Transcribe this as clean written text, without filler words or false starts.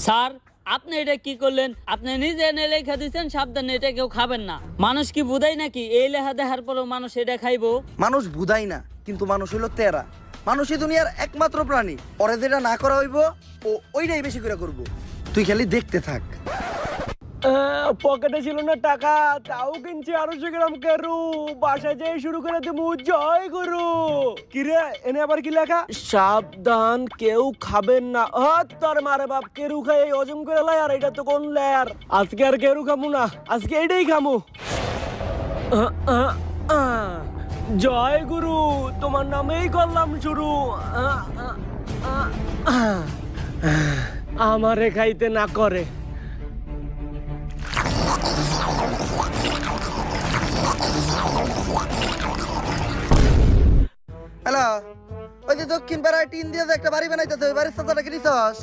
Sir আপনি এটা কি করলেন? আপনি নিজে এনে লেখা দিচ্ছেন সাবধানে এটা কেউ খাবেন না। মানুষ কি বুঝাই নাকি এই লেখা দেখার পরও মানুষ এটা খাইবো? মানুষ বুঝাই না, কিন্তু মানুষ হইলো তেরা। মানুষই দুনিয়ার একমাত্র প্রাণী, ওরে যেটা না করা হইব ও ওইটাই বেশি করে করব। তুই খালি দেখতে থাক। পকেটে ছিল না টাকা, তাও কিনছি 250 গ্রাম কেরু। বাসায় যেয়ে শুরু করে দেবো জয় গুরু। কিরে এনে আবার কি লেখা? সাবধান কেউ খাবেন না। তোর মারে বাপ, কেরু খাই এই হজম করে লাই, আর এটা তো কোন লেয়ার। আজকে আর কেরু খামু না, আজকে এটাই খামু। জয় গুরু, তোমার নামেই করলাম শুরু। আমারে খাইতে না করে। হ্যালো, ওই যে দক্ষিণ পাড়ায় টিন দিয়ে যে একটা বাড়ি বানাইতেছে, ওই বাড়ির চাচাটা কি দিছস?